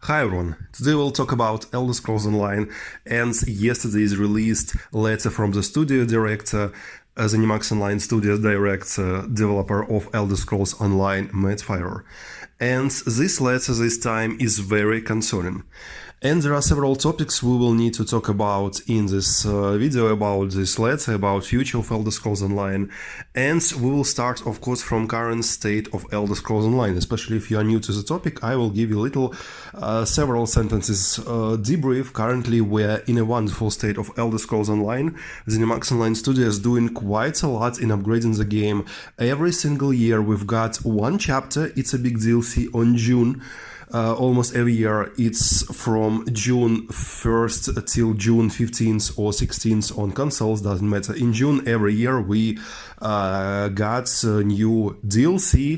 Hi everyone, today we'll talk about Elder Scrolls Online and yesterday's released letter from the studio director, the Zenimax Online Studios director, developer of Elder Scrolls Online, Matt Firer. And this letter this time is very concerning. And there are several topics we will need to talk about in this video about this letter, about future of Elder Scrolls Online. And we will start, of course, from current state of Elder Scrolls Online. Especially if you are new to the topic, I will give you a little, several sentences debrief. Currently, we're in a wonderful state of Elder Scrolls Online. The Zenimax Online Studio is doing quite a lot in upgrading the game. Every single year we've got one chapter. It's a big DLC on June. Almost every year, it's from June 1st till June 15th or 16th on consoles, doesn't matter. In June every year, we got a new DLC,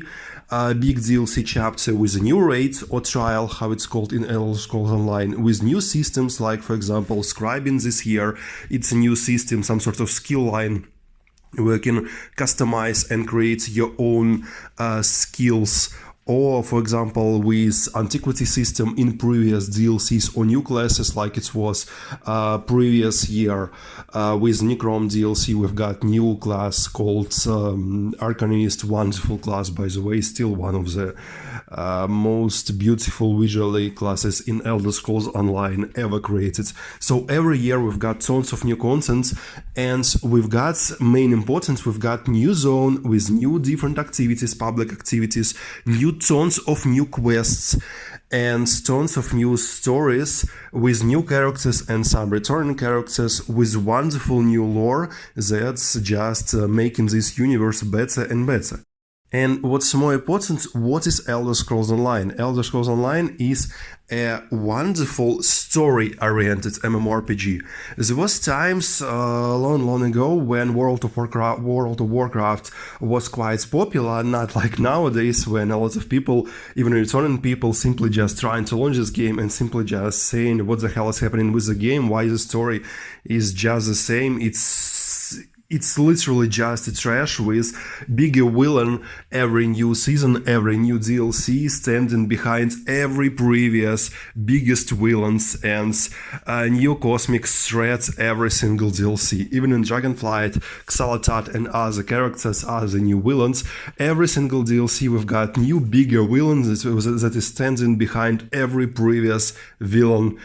big DLC chapter with a new raid or trial, how it's called in Elder Scrolls Online, with new systems like, for example, scribing this year. It's a new system, some sort of skill line where you can customize and create your own skills. Or, for example, with Antiquity system in previous DLCs or new classes like it was previous year. With Necrom DLC, we've got new class called Arcanist, wonderful class, by the way, still one of the most beautiful visually classes in Elder Scrolls Online ever created. So every year we've got tons of new content, and we've got main importance, we've got new zone with new different activities, public activities, tons of new quests and tons of new stories with new characters and some returning characters with wonderful new lore that's just making this universe better and better. And what's more important, what is Elder Scrolls Online? Elder Scrolls Online is a wonderful story-oriented MMORPG. There was times long ago when World of Warcraft was quite popular, not like nowadays when a lot of people, even returning people, simply just trying to launch this game and simply just saying what the hell is happening with the game, why the story is just the same. It's literally just a trash with bigger villain every new season, every new DLC, standing behind every previous biggest villains and new cosmic threats every single DLC. Even in Dragonflight, Xalatat and other characters are the new villains. Every single DLC we've got new bigger villains that is standing behind every previous villain.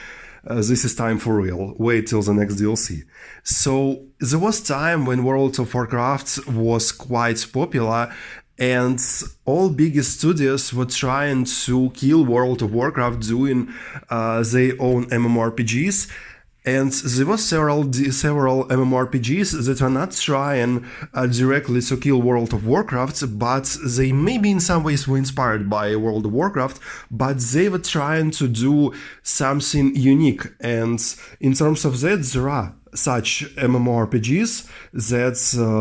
This is time for real. Wait till the next DLC. So there was time when World of Warcraft was quite popular and all biggest studios were trying to kill World of Warcraft doing their own MMORPGs. And there were several MMORPGs that were not trying directly to kill World of Warcraft, but they maybe in some ways were inspired by World of Warcraft, but they were trying to do something unique. And in terms of that, there are such MMORPGs that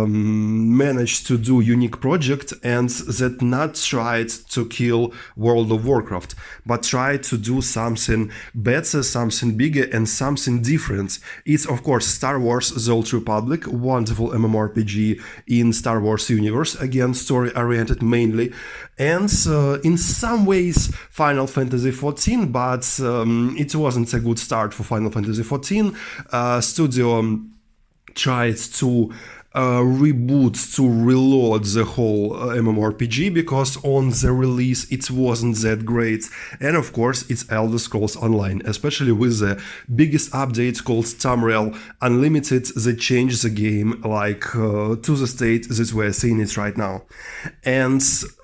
managed to do unique project and that not tried to kill World of Warcraft, but tried to do something better, something bigger, and something different. It's, of course, Star Wars The Old Republic, wonderful MMORPG in Star Wars universe, again, story-oriented mainly, and in some ways Final Fantasy XIV, but it wasn't a good start for Final Fantasy XIV. Studio tried to reboot, to reload the whole MMORPG because on the release it wasn't that great. And of course it's Elder Scrolls Online, especially with the biggest update called Tamriel Unlimited that changed the game like to the state that we're seeing it right now. And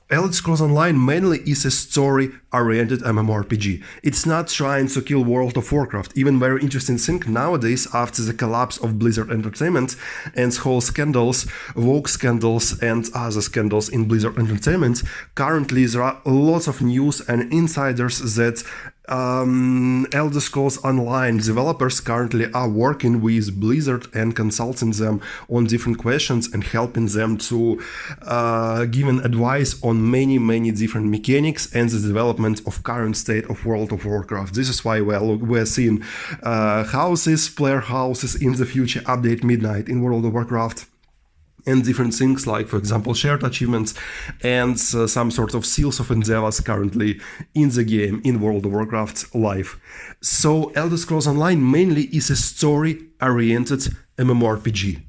Elder Scrolls Online mainly is a story-oriented MMORPG. It's not trying to kill World of Warcraft. Even very interesting thing nowadays, after the collapse of Blizzard Entertainment and whole scandals, woke scandals and other scandals in Blizzard Entertainment, currently there are lots of news and insiders that Elder Scrolls Online developers currently are working with Blizzard and consulting them on different questions and helping them to give advice on many different mechanics and the development of current state of World of Warcraft. This is why we're seeing player houses in the future update midnight in World of Warcraft. and different things like, for example, shared achievements and some sort of seals of endeavors currently in the game, in World of Warcraft Live. So Elder Scrolls Online mainly is a story-oriented MMORPG.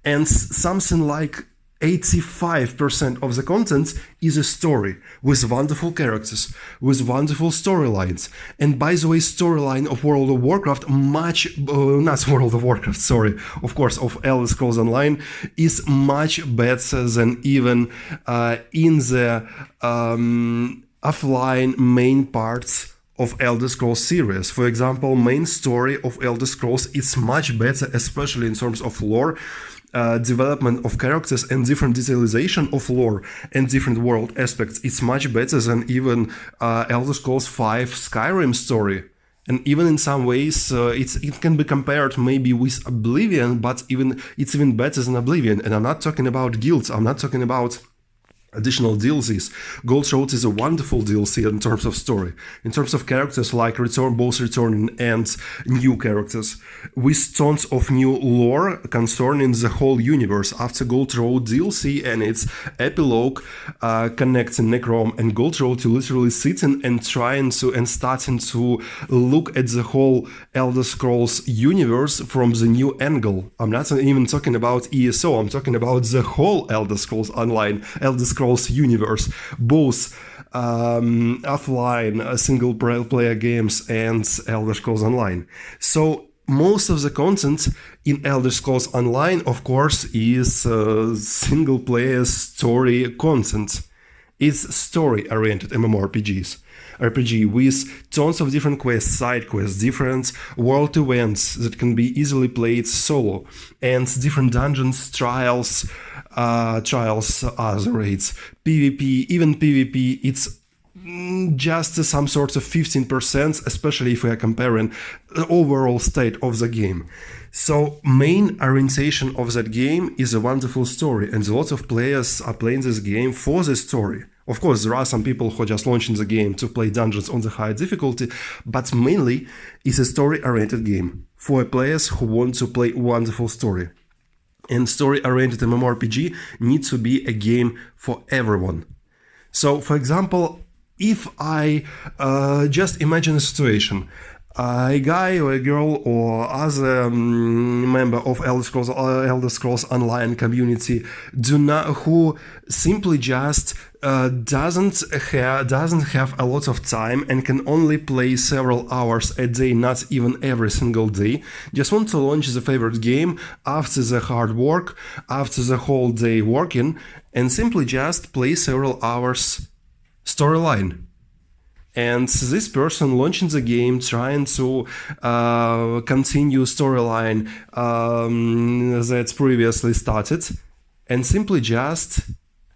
And something like 85% of the content is a story with wonderful characters, with wonderful storylines. And by the way, storyline of World of Warcraft not World of Warcraft, sorry, of course, of Elder Scrolls Online is much better than even in the offline main parts of Elder Scrolls series. For example, main story of Elder Scrolls is much better, especially in terms of lore, development of characters and different detalization of lore and different world aspects. It's much better than even Elder Scrolls V Skyrim story. And even in some ways, it can be compared maybe with Oblivion, but it's even better than Oblivion. And I'm not talking about guilds, I'm not talking about additional DLCs. Gold Road is a wonderful DLC in terms of story, in terms of characters like both returning and new characters, with tons of new lore concerning the whole universe. After Gold Road DLC and its epilogue connecting Necrom and Gold Road, you literally sitting and trying to and starting to look at the whole Elder Scrolls universe from the new angle. I'm not even talking about ESO, I'm talking about the whole Elder Scrolls Online, Elder Scrolls universe, both offline single player games and Elder Scrolls Online. So most of the content in Elder Scrolls Online, of course, is single player story content. It's story-oriented RPG with tons of different quests, side quests, different world events that can be easily played solo, and different dungeons, trials, other raids, PvP, even PvP, it's just some sort of 15%, especially if we are comparing the overall state of the game. So main orientation of that game is a wonderful story, and a lot of players are playing this game for the story. Of course, there are some people who are just launching the game to play dungeons on the high difficulty, but mainly it's a story-oriented game for players who want to play wonderful story. And story-oriented MMORPG needs to be a game for everyone. So, for example, if I just imagine a situation, a guy or a girl or other member of Elder Scrolls Online community who simply just doesn't have a lot of time and can only play several hours a day, not even every single day, just want to launch the favorite game after the hard work, after the whole day working, and simply just play several hours storyline. And this person launching the game, trying to continue storyline that's previously started, and simply just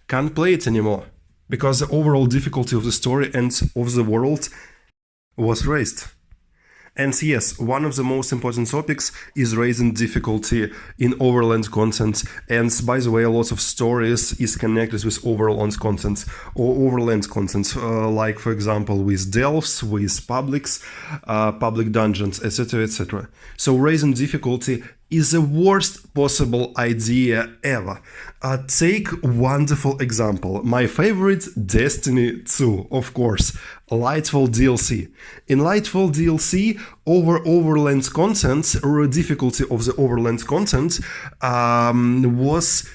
can't play it anymore because the overall difficulty of the story and of the world was raised. And yes, one of the most important topics is raising difficulty in overland content. And by the way, a lot of stories is connected with overland content or overland content, like for example with delves, with public dungeons, etc., etc. So raising difficulty is the worst possible idea ever. Take wonderful example. My favorite, Destiny 2, of course, Lightfall DLC. In Lightfall DLC, overland content, or difficulty of the overland content, was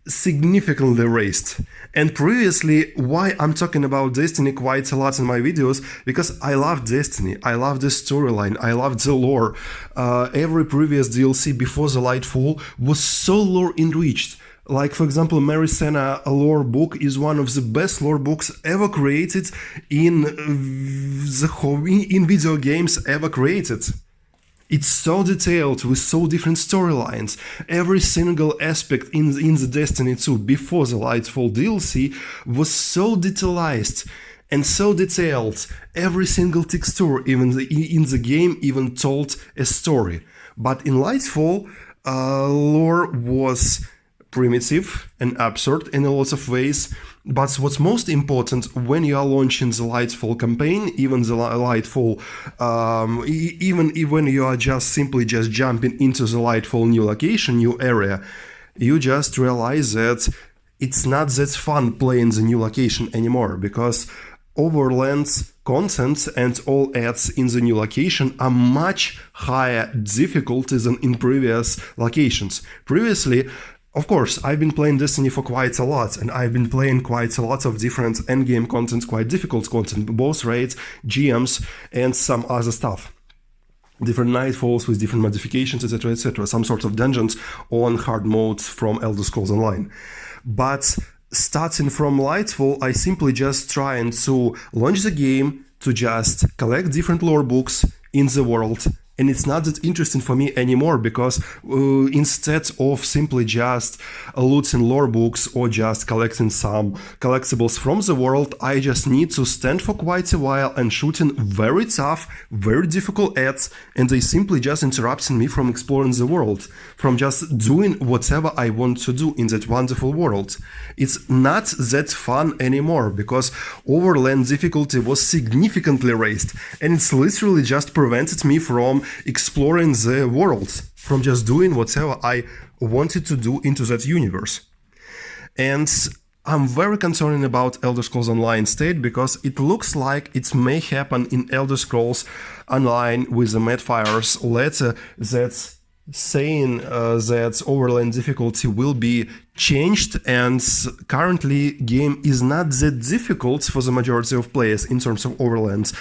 significantly raised. And previously, why I'm talking about Destiny quite a lot in my videos, because I love Destiny, I love the storyline, I love the lore. Every previous DLC before the Lightfall was so lore enriched. Like, for example, Mary Senna lore book is one of the best lore books ever created in video games ever created. It's so detailed with so different storylines. Every single aspect in the Destiny 2 before the Lightfall DLC was so detailized and so detailed. Every single texture even in the game even told a story. But in Lightfall, lore was primitive and absurd in a lot of ways. But what's most important when you are launching the Lightfall campaign, even the Lightfall, even when you are just simply jumping into the Lightfall new location, new area, you just realize that it's not that fun playing the new location anymore, because overland content and all ads in the new location are much higher difficulty than in previous locations. Previously, of course, I've been playing Destiny for quite a lot, and I've been playing quite a lot of different endgame content, quite difficult content, boss raids, GMs, and some other stuff. Different nightfalls with different modifications, etc., some sort of dungeons on hard mode from Elder Scrolls Online. But starting from Lightfall, I simply just trying to launch the game to just collect different lore books in the world. And it's not that interesting for me anymore, because instead of simply just looting lore books or just collecting some collectibles from the world, I just need to stand for quite a while and shooting very tough, very difficult ads, and they simply just interrupting me from exploring the world, from just doing whatever I want to do in that wonderful world. It's not that fun anymore, because overland difficulty was significantly raised, and it's literally just prevented me from exploring the world, from just doing whatever I wanted to do into that universe. And I'm very concerned about Elder Scrolls Online state, because it looks like it may happen in Elder Scrolls Online with the Madfire's letter that's saying that overland difficulty will be changed, and currently game is not that difficult for the majority of players in terms of overland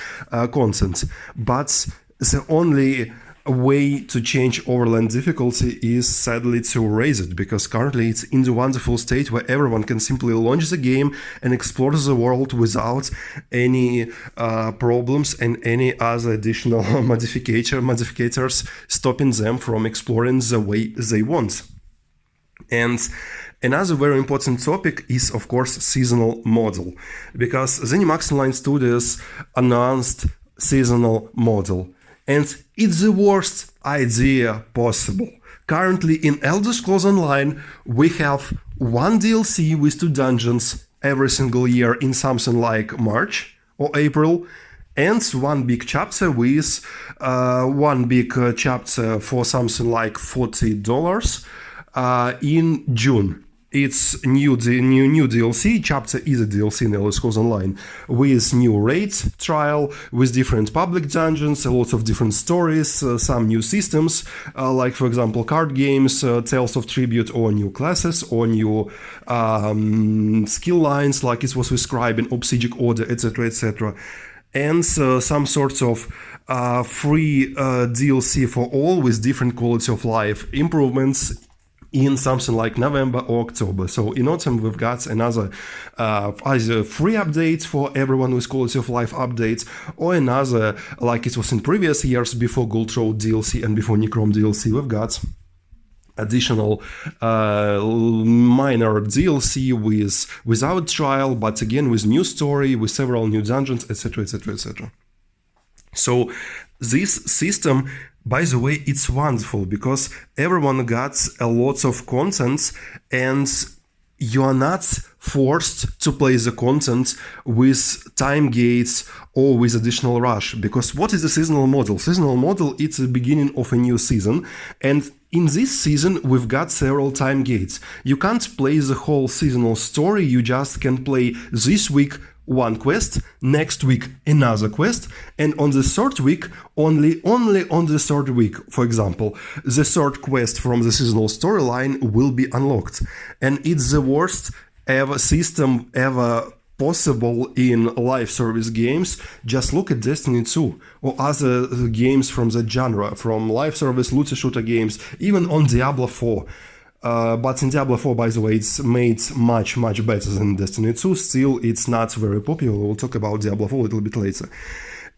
content. But the only way to change overland difficulty is sadly to raise it, because currently it's in the wonderful state where everyone can simply launch the game and explore the world without any problems and any other additional modificators stopping them from exploring the way they want. And another very important topic is, of course, seasonal model, because ZeniMax Online Studios announced seasonal model. And it's the worst idea possible. Currently in Elder Scrolls Online, we have one DLC with 2 dungeons every single year in something like March or April, and one big chapter with chapter for something like $40 in June. It's new DLC. Chapter is a DLC in Elder Scrolls Online, with new raids, trial, with different public dungeons, a lot of different stories, some new systems, like for example card games, Tales of Tribute, or new classes, or new skill lines, like it was with Scribe and Obsidian Order, etc. And some sorts of free DLC for all, with different quality of life improvements in something like November or October. So in autumn we've got another either free updates for everyone with quality of life updates, or another, like it was in previous years before Gold Road DLC and before Necrom DLC, we've got additional minor DLC without trial, but again with new story, with several new dungeons, etc. So this system, by the way, it's wonderful, because everyone got a lot of content, and you are not forced to play the content with time gates or with additional rush. Because what is the seasonal model? Seasonal model, it's the beginning of a new season, and in this season we've got several time gates. You can't play the whole seasonal story, you just can play this week one quest, next week another quest, and on the third week, only on the third week, for example, the third quest from the seasonal storyline will be unlocked. And it's the worst ever system ever possible in live service games. Just look at Destiny 2 or other games from the genre, from live service looter shooter games, even on Diablo 4. But in Diablo 4, by the way, it's made much better than Destiny 2. Still, it's not very popular. We'll talk about Diablo 4 a little bit later.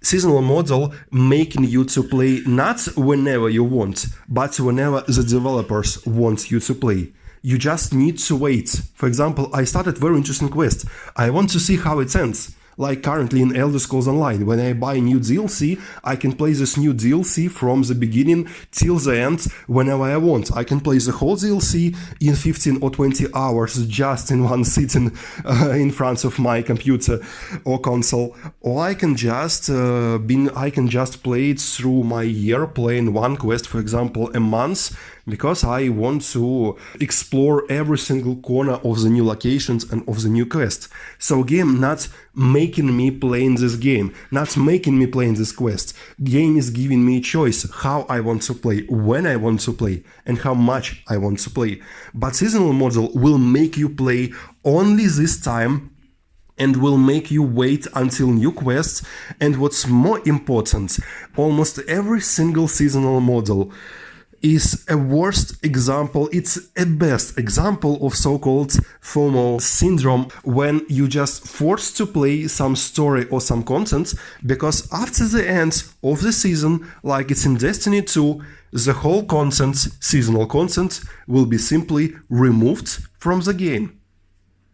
Seasonal model making you to play not whenever you want, but whenever the developers want you to play. You just need to wait. For example, I started very interesting quest. I want to see how it ends. Like currently in Elder Scrolls Online, when I buy new DLC, I can play this new DLC from the beginning till the end whenever I want. I can play the whole DLC in 15 or 20 hours just in one sitting in front of my computer or console, or I can just play it through my year, playing one quest, for example, a month, because I want to explore every single corner of the new locations and of the new quest. So game not making me playing this game, not making me playing this quest. Game is giving me a choice how I want to play, when I want to play, and how much I want to play. But seasonal model will make you play only this time and will make you wait until new quests. And what's more important, almost every single seasonal model is a worst example, it's a best example of so-called FOMO syndrome, when you just forced to play some story or some content, because after the end of the season, like it's in Destiny 2, the whole content, seasonal content, will be simply removed from the game.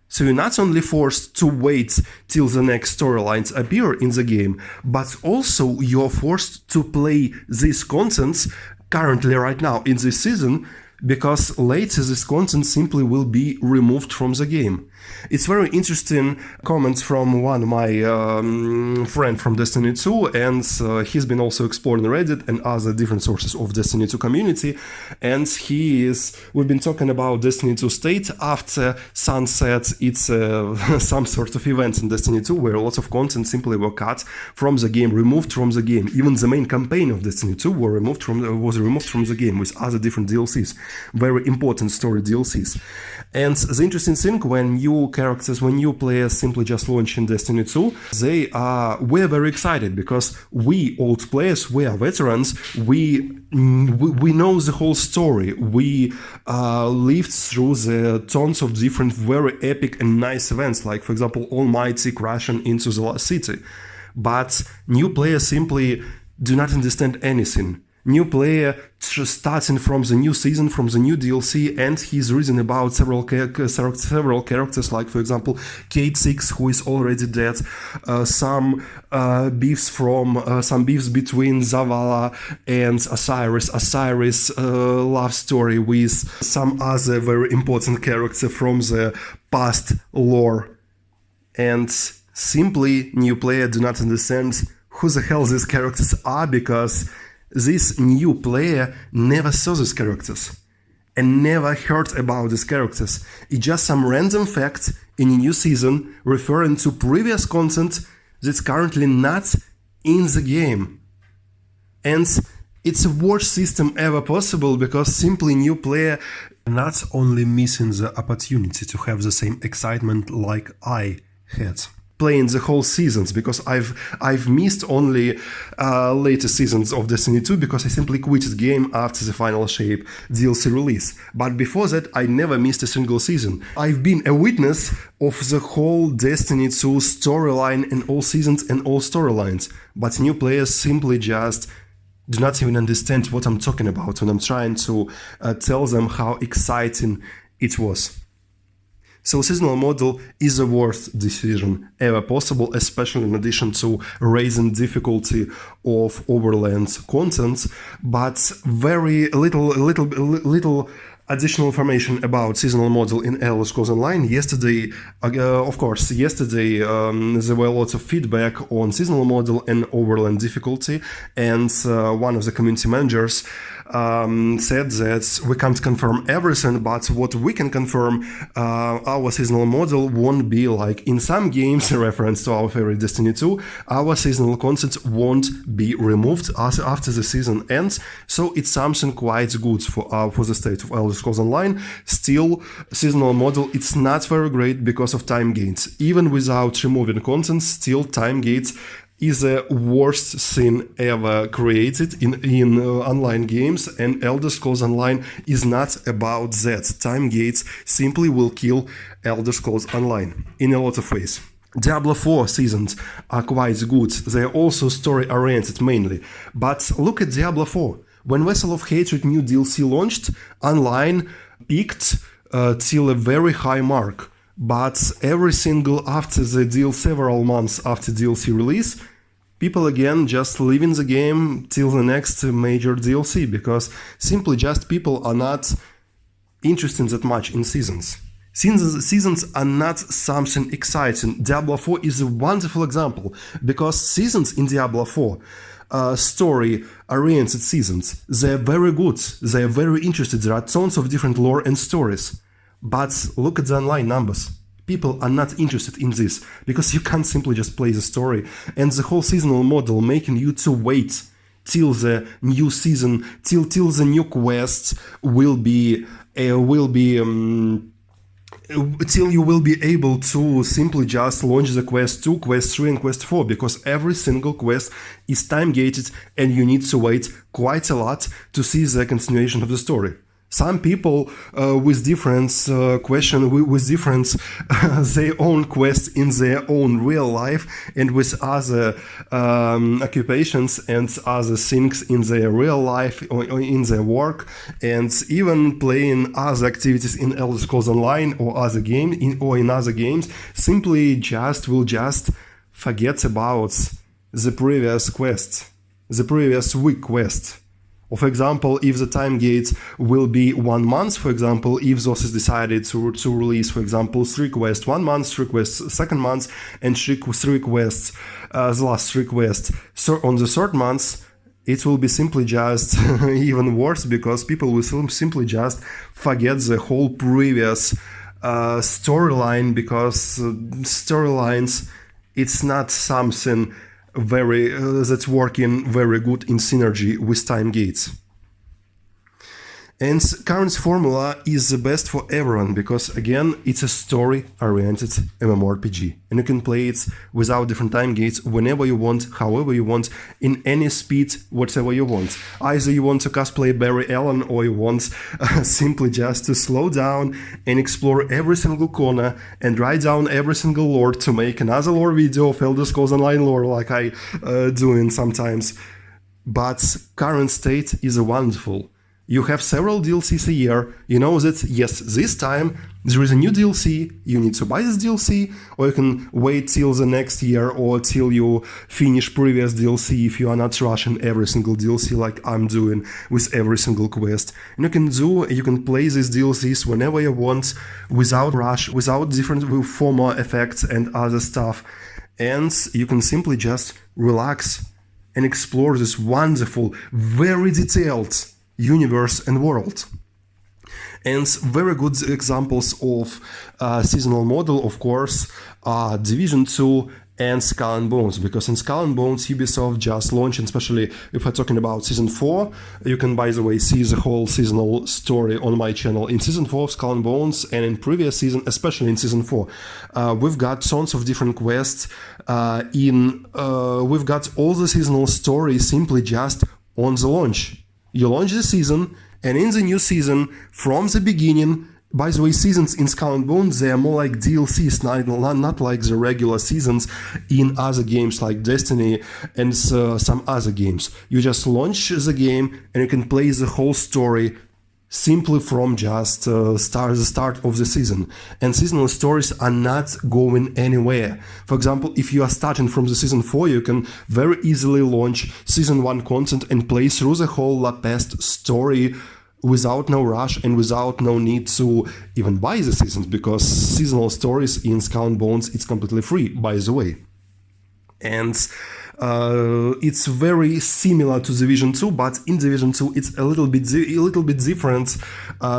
So you're not only forced to wait till the next storylines appear in the game, but also you're forced to play these contents currently right now in this season, because later this content simply will be removed from the game. It's very interesting comments from one of my friend from Destiny 2, and he's been also exploring Reddit and other different sources of Destiny 2 community, and we've been talking about Destiny 2 state after sunset. It's some sort of event in Destiny 2 where lots of content simply were cut from the game, removed from the game. Even the main campaign of Destiny 2 was removed from the game with other different DLCs, very important story DLCs. And the interesting thing, when new players simply just launch in Destiny 2, we're very excited, because we old players, we are veterans, we know the whole story, we lived through the tons of different very epic and nice events, like for example Almighty crashing into the Lost City. But new players simply do not understand anything. New player starting from the new season, from the new DLC, and he's reading about several characters, like for example Kate 6, who is already dead, some beefs between Zavala and Osiris love story with some other very important character from the past lore, and simply new player do not understand who the hell these characters are, because this new player never saw these characters and never heard about these characters. It's just some random fact in a new season referring to previous content that's currently not in the game. And it's the worst system ever possible, because simply new player not only missing the opportunity to have the same excitement like I had playing the whole seasons, because I've missed only later seasons of Destiny 2 because I simply quit the game after the Final Shape DLC release. But before that, I never missed a single season. I've been a witness of the whole Destiny 2 storyline and all seasons and all storylines. But new players simply just do not even understand what I'm talking about when I'm trying to tell them how exciting it was. So seasonal model is the worst decision ever possible, especially in addition to raising difficulty of overland content, but very little additional information about seasonal model in Elder Scrolls Online. Yesterday, there were lots of feedback on seasonal model and overland difficulty, and one of the community managers said that we can't confirm everything, but what we can confirm, our seasonal model won't be like in some games, in reference to our favorite Destiny 2, our seasonal content won't be removed after the season ends, so it's something quite good for the state of Elder Scrolls Online. Still, seasonal model, it's not very great because of time gains. Even without removing content, still time gains is the worst thing ever created in online games, and Elder Scrolls Online is not about that. Time gates simply will kill Elder Scrolls Online in a lot of ways. Diablo 4 seasons are quite good. They are also story-oriented mainly. But look at Diablo 4. When Vessel of Hatred new DLC launched, online peaked till a very high mark. But several months after DLC release, people again just leaving the game till the next major DLC, because simply just people are not interested that much in seasons. Seasons are not something exciting. Diablo 4 is a wonderful example, because seasons in Diablo 4 story-oriented seasons. They're very good. They're very interesting. There are tons of different lore and stories. But look at the online numbers. People are not interested in this because you can't simply just play the story. And the whole seasonal model making you to wait till the new season, till the new quests will be till you will be able to simply just launch the quest 2, quest 3 and quest 4, because every single quest is time gated and you need to wait quite a lot to see the continuation of the story. Some people with different with different their own quests in their own real life and with other occupations and other things in their real life or in their work, and even playing other activities in Elder Scrolls Online or other game or in other games, simply will just forget about the previous quest, the previous week quest. Or for example, if the time gate will be 1 month, for example, if Zos is decided to release, for example, 3 quests 1 month, 3 quests second month, and 3 quests, the last 3 quests. So on the third month, it will be simply just even worse, because people will simply just forget the whole previous storyline, because storylines, it's not something that's working very good in synergy with time gates. And current formula is the best for everyone because, again, it's a story-oriented MMORPG. And you can play it without different time gates whenever you want, however you want, in any speed, whatever you want. Either you want to cosplay Barry Allen or you want simply just to slow down and explore every single corner and write down every single lore to make another lore video of Elder Scrolls Online lore like I doing sometimes. But current state is wonderful. You have several DLCs a year, you know that, yes, this time there is a new DLC, you need to buy this DLC, or you can wait till the next year or till you finish previous DLC if you are not rushing every single DLC like I'm doing with every single quest. And you can play these DLCs whenever you want, without rush, without different FOMO effects and other stuff. And you can simply just relax and explore this wonderful, very detailed universe and world. And very good examples of seasonal model, of course, are Division 2 and Skull and Bones, because in Skull and Bones Ubisoft just launched, and especially if we're talking about Season 4, you can, by the way, see the whole seasonal story on my channel. In Season 4 of Skull and Bones, and in previous season, especially in Season 4, we've got tons of different quests. We've got all the seasonal stories simply just on the launch. You launch the season, and in the new season, from the beginning, by the way, seasons in Skull and Bones, they are more like DLCs, not like the regular seasons in other games like Destiny and some other games. You just launch the game, and you can play the whole story simply from just the start of the season. And seasonal stories are not going anywhere. For example, if you are starting from the Season 4, you can very easily launch Season 1 content and play through the whole La Peste story without no rush and without no need to even buy the seasons, because seasonal stories in Skull and Bones, it's completely free, by the way. And it's very similar to Division 2, but in Division 2 it's a little bit different.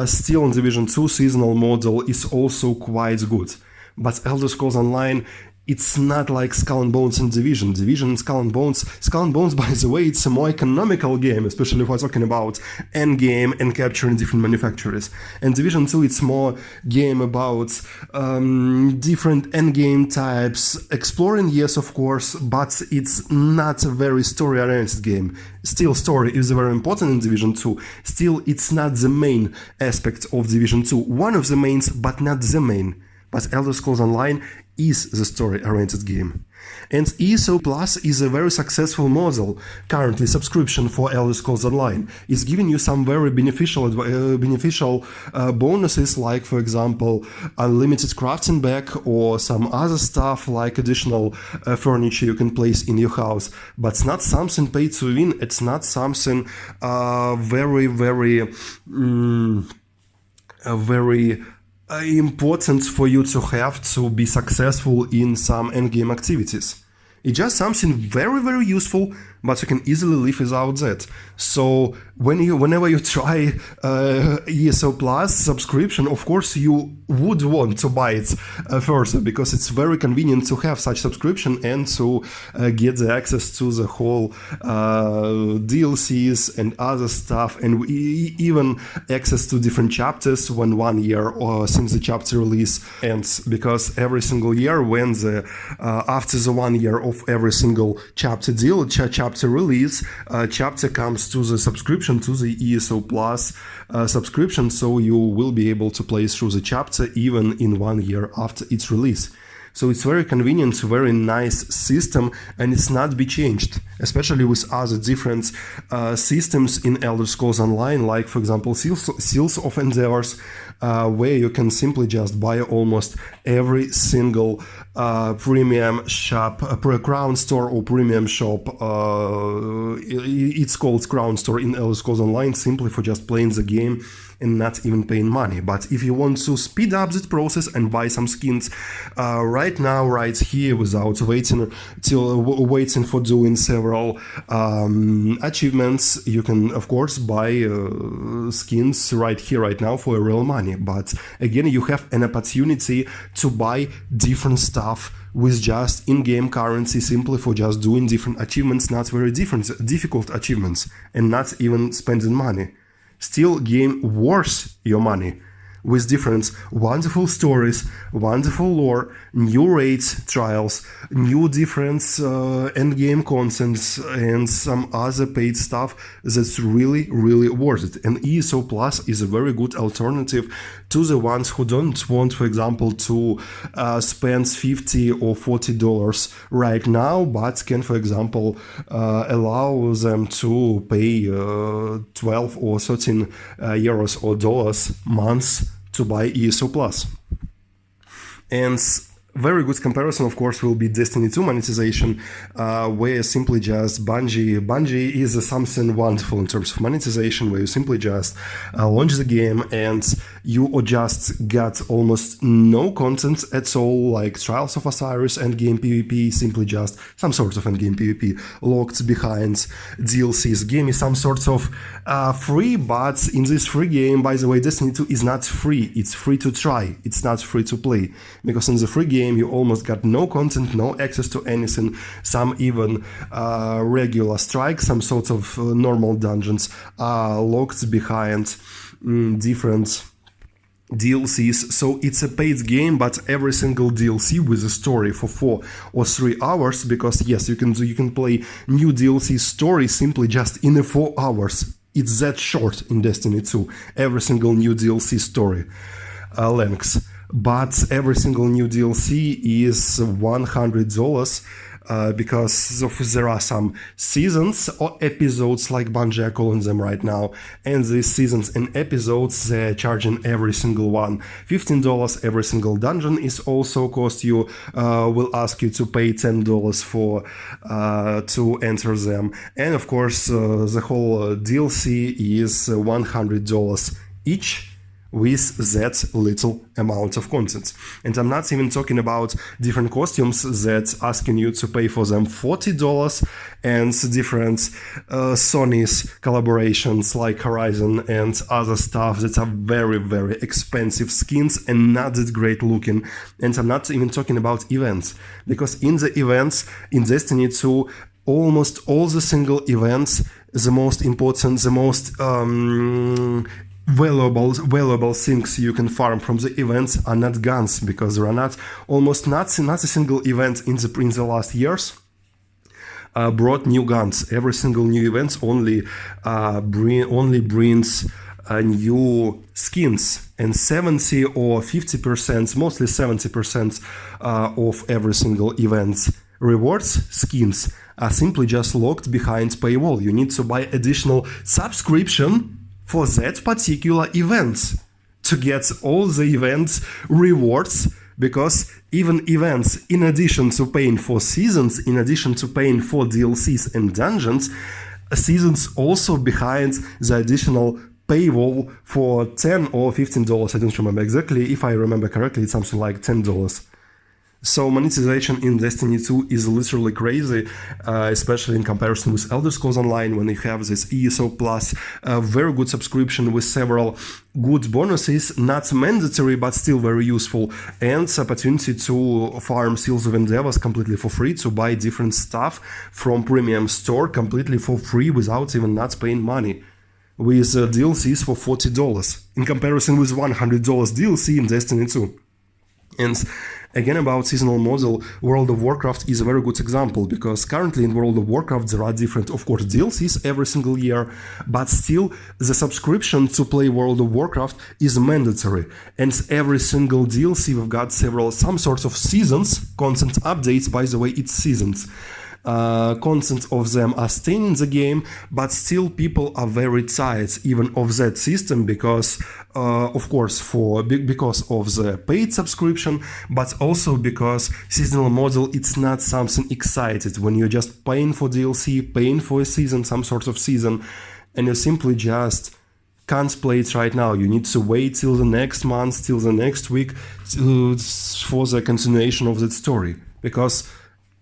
Still in Division 2, seasonal model is also quite good. But Elder Scrolls Online, it's not like Skull and Bones and Division. Division and Skull and Bones, by the way, it's a more economical game, especially if we're talking about endgame and capturing different manufacturers. And Division 2, it's more game about different endgame types, exploring, yes, of course, but it's not a very story-oriented game. Still, story is very important in Division 2. Still, it's not the main aspect of Division 2. One of the mains, but not the main. But Elder Scrolls Online is the story-oriented game. And ESO Plus is a very successful model, currently subscription for Elder Scrolls Online. It's giving you some very beneficial bonuses, like, for example, unlimited crafting back or some other stuff like additional furniture you can place in your house. But it's not something pay to win, it's not something very important for you to have to be successful in some endgame activities. It's just something very, very useful, but you can easily live without that. So whenever you try ESO Plus subscription, of course you would want to buy it further, because it's very convenient to have such subscription and to get the access to the whole DLCs and other stuff, and even access to different chapters when 1 year or since the chapter release ends, because every single year when after the 1 year of every single chapter chapter release, chapter comes to the subscription, to the ESO Plus subscription, so you will be able to play through the chapter even in 1 year after its release. So it's very convenient, very nice system, and it's not be changed, especially with other different systems in Elder Scrolls Online, like for example Seals of Endeavors, where you can simply just buy almost every single premium shop, crown store or premium shop. It's called crown store in Elder Scrolls Online, simply for just playing the game and not even paying money. But if you want to speed up this process and buy some skins right now, right here, without waiting for doing several achievements, you can of course buy skins right here, right now, for real money. But again, you have an opportunity to buy different stuff with just in-game currency, simply for just doing different achievements, not very difficult achievements, and not even spending money. Still game worth your money, with different wonderful stories, wonderful lore, new raids, trials, new different endgame contents, and some other paid stuff that's really, really worth it. And ESO Plus is a very good alternative to the ones who don't want, for example, to spend $50 or $40 right now, but can, for example, allow them to pay 12 or 13 euros or dollars months to buy ESO Plus. And very good comparison, of course, will be Destiny 2 monetization, where simply just Bungie is something wonderful in terms of monetization, where you simply just launch the game and you just got almost no content at all, like Trials of Osiris, endgame PvP, simply just some sort of endgame PvP locked behind DLCs. Game is some sort of free, but in this free game, by the way, Destiny 2 is not free. It's free to try. It's not free to play, because in the free game you almost got no content, no access to anything, some even regular strikes, some sort of normal dungeons are locked behind different DLCs. So it's a paid game, but every single DLC with a story for 4 or 3 hours, because yes, you can play new DLC story simply just in 4 hours. It's that short in Destiny 2, every single new DLC story lengths. But every single new DLC is $100, because there are some seasons or episodes, like Bungie are calling them right now, and these seasons and episodes, they're charging every single one $15. Every single dungeon is also cost you, will ask you to pay $10 for to enter them, and of course the whole DLC is $100 each, with that little amount of content. And I'm not even talking about different costumes that asking you to pay for them $40, and different Sony's collaborations like Horizon and other stuff that are very, very expensive skins and not that great looking. And I'm not even talking about events, because in the events in Destiny 2, almost all the single events, the most important, the most valuable things you can farm from the events are not guns, because there are not a single event in the last years brought new guns. Every single new event only brings new skins, and 70 or 50%, mostly 70% of every single event's rewards skins are simply just locked behind paywall. You need to buy additional subscription for that particular event to get all the event rewards, because even events, in addition to paying for seasons, in addition to paying for DLCs and dungeons, seasons also behind the additional paywall for $10 or $15. I don't remember exactly. If I remember correctly, it's something like $10. So monetization in Destiny 2 is literally crazy, especially in comparison with Elder Scrolls Online, when you have this ESO Plus, a very good subscription with several good bonuses, not mandatory but still very useful, and opportunity to farm Seals of Endeavors completely for free, to buy different stuff from premium store completely for free without even not paying money, with DLCs for $40 in comparison with $100 DLC in Destiny 2. And again, about seasonal model, World of Warcraft is a very good example, because currently in World of Warcraft there are different, of course, DLCs every single year, but still the subscription to play World of Warcraft is mandatory. And every single DLC we've got some sorts of seasons, content updates, by the way, it's seasons. Content of them are staying in the game, but still people are very tired even of that system, because of course because of the paid subscription, but also because seasonal model, it's not something excited when you're just paying for DLC, paying for a season, some sort of season, and you simply just can't play it right now. You need to wait till the next month, till the next week for the continuation of that story, because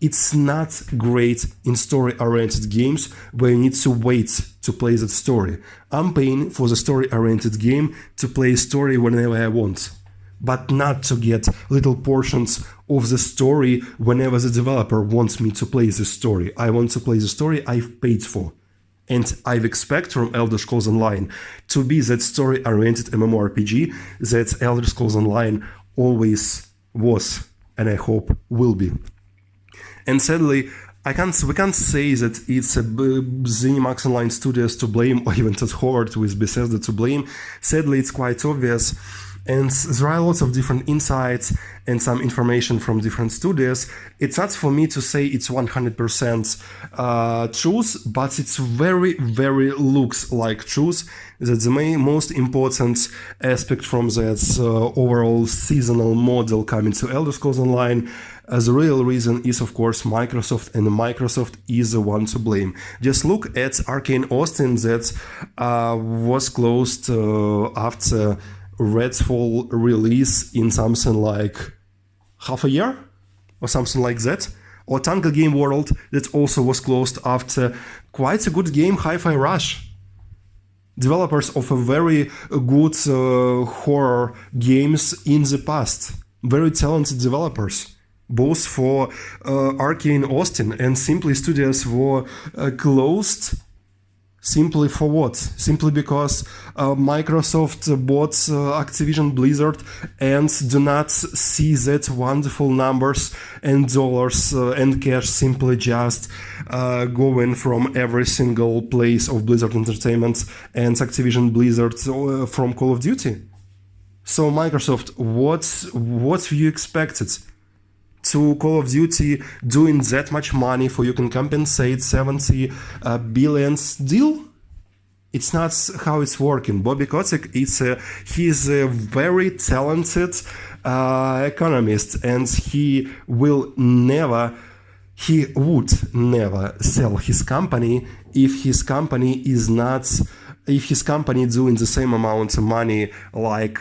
it's not great in story-oriented games where you need to wait to play that story. I'm paying for the story-oriented game to play a story whenever I want, but not to get little portions of the story whenever the developer wants me to play the story. I want to play the story I've paid for. And I expect from Elder Scrolls Online to be that story-oriented MMORPG that Elder Scrolls Online always was, and I hope will be. And sadly, we can't say that it's ZeniMax Online Studios to blame, or even Todd Howard with Bethesda to blame. Sadly, it's quite obvious. And there are lots of different insights and some information from different studios. It's not for me to say it's 100% truth, but it's very, very looks like truth. That the most important aspect from that overall seasonal model coming to Elder Scrolls Online, the real reason is, of course, Microsoft, and Microsoft is the one to blame. Just look at Arcane Austin that was closed after Redfall release in something like half a year or something like that, or Tango Game World that also was closed after quite a good game, Hi-Fi Rush. Developers of a very good horror games in the past, very talented developers, both for Arcane Austin and Simply Studios were closed. Simply for what? Simply because Microsoft bought Activision Blizzard and do not see that wonderful numbers and dollars and cash simply just going from every single place of Blizzard Entertainment and Activision Blizzard from Call of Duty. So Microsoft, what you expected? To Call of Duty doing that much money for you can compensate 70 billions deal? It's not how it's working. Bobby Kotick, he's a very talented economist, and he would never sell his company if his company doing the same amount of money like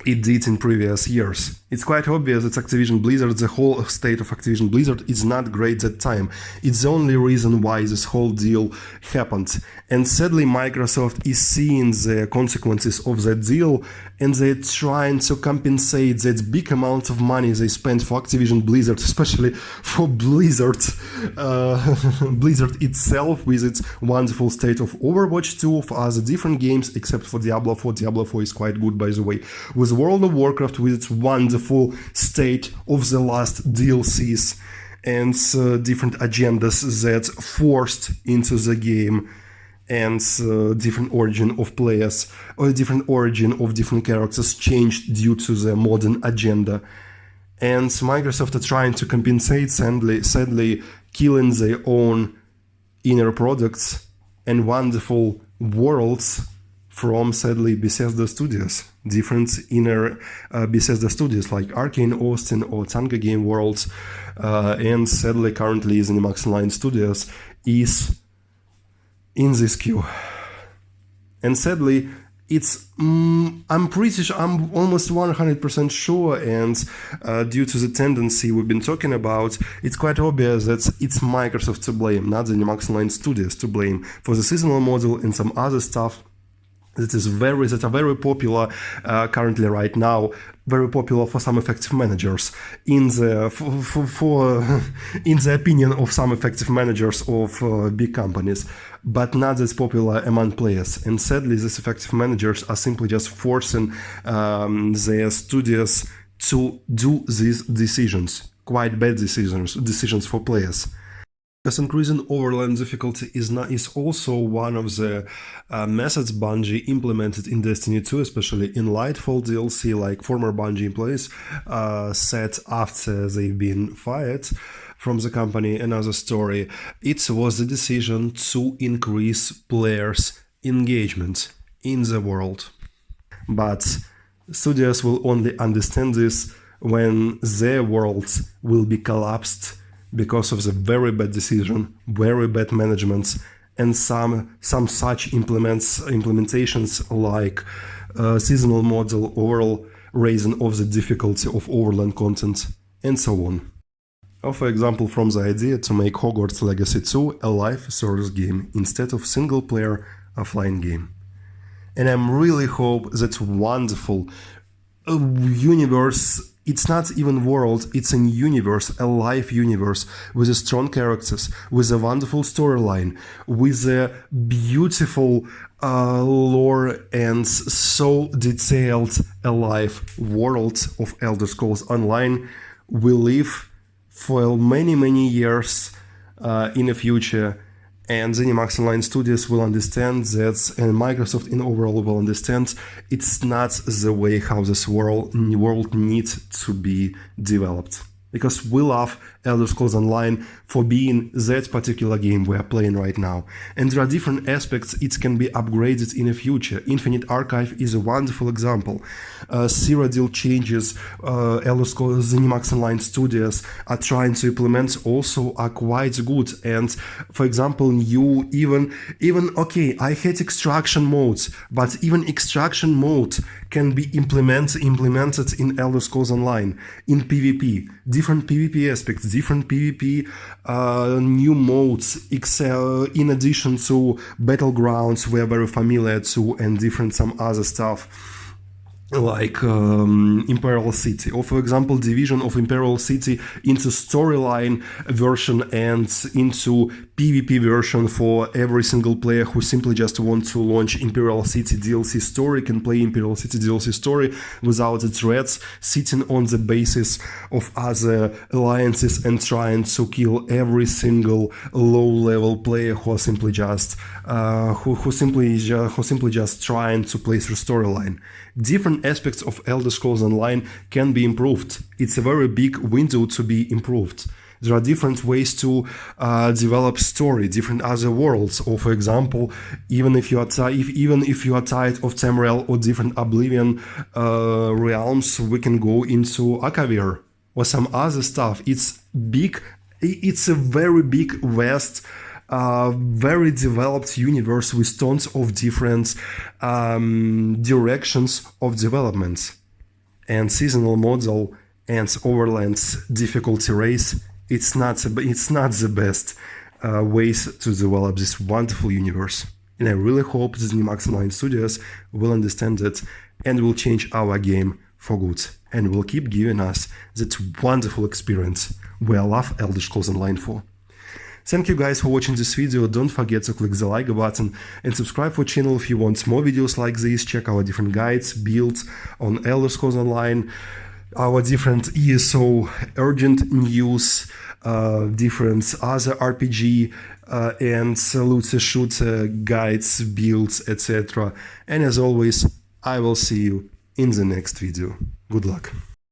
it did in previous years. It's quite obvious that Activision Blizzard, the whole state of Activision Blizzard, is not great that time. It's the only reason why this whole deal happened. And sadly, Microsoft is seeing the consequences of that deal, and they're trying to compensate that big amount of money they spent for Activision Blizzard, especially for Blizzard. Blizzard itself, with its wonderful state of Overwatch 2, of other different games, except for Diablo 4. Diablo 4 is quite good, by the way. With World of Warcraft, with its wonderful state of the last DLCs and different agendas that forced into the game, and different origin of players or different origin of different characters changed due to the modern agenda. And Microsoft are trying to compensate, sadly killing their own inner products and wonderful worlds from, sadly, Bethesda Studios. Different inner Bethesda Studios like Arcane Austin or Tango Game World, and sadly currently ZeniMax Online Studios is in this queue. And sadly, I'm pretty sure, I'm almost 100% sure, and due to the tendency we've been talking about, it's quite obvious that it's Microsoft to blame, not the ZeniMax Online Studios to blame for the seasonal model and some other stuff that are very popular currently right now, very popular for some effective managers in the in the opinion of some effective managers of big companies, but not as popular among players. And sadly, these effective managers are simply just forcing their studios to do these decisions, quite bad decisions for players. Because increasing overland difficulty is also one of the methods Bungie implemented in Destiny 2, especially in Lightfall DLC, like former Bungie employees said after they've been fired from the company. Another story, it was the decision to increase players' engagement in the world. But studios will only understand this when their worlds will be collapsed because of the very bad decision, very bad management, and some such implementations like seasonal model, overall raising of the difficulty of overland content, and so on. For example, from the idea to make Hogwarts Legacy 2 a live service game instead of single-player offline game. And I really hope that wonderful universe, it's not even world, it's a universe, a live universe with strong characters, with a wonderful storyline, with a beautiful lore and so detailed alive world of Elder Scrolls Online will live for many years in the future. And ZeniMax Online Studios will understand that, and Microsoft in overall will understand, it's not the way how this world needs to be developed. Because we love Elder Scrolls Online for being that particular game we are playing right now. And there are different aspects it can be upgraded in the future. Infinite Archive is a wonderful example. Cyrodiil changes Elder Scrolls ZeniMax Online Studios are trying to implement also are quite good. And for example, you even okay, I hate extraction modes, but even extraction mode can be implemented in Elder Scrolls Online in PvP. Different PvP aspects, different PvP new modes, in addition to Battlegrounds we are very familiar to, and different some other stuff like Imperial City, or for example division of Imperial City into storyline version and into PvP version for every single player who simply just want to launch Imperial City DLC story can play Imperial City DLC story without the threats, sitting on the basis of other alliances and trying to kill every single low-level player who are simply just who simply just trying to play through storyline. Different aspects of Elder Scrolls Online can be improved. It's a very big window to be improved. There are different ways to develop story, different other worlds. Or for example, even if you are tired of Tamriel or different Oblivion realms, we can go into Akavir or some other stuff. It's big. It's a very big, vast, very developed universe with tons of different directions of development. And seasonal model and overland's difficulty race, it's not the best ways to develop this wonderful universe. And I really hope the ZeniMax Online Studios will understand it and will change our game for good, and will keep giving us that wonderful experience we love Elder Scrolls Online for. Thank you guys for watching this video. Don't forget to click the like button and subscribe for channel if you want more videos like this. Check our different guides, builds on Elder Scrolls Online, our different ESO urgent news, different other RPG and looter shooter guides, builds, etc. And as always, I will see you in the next video. Good luck.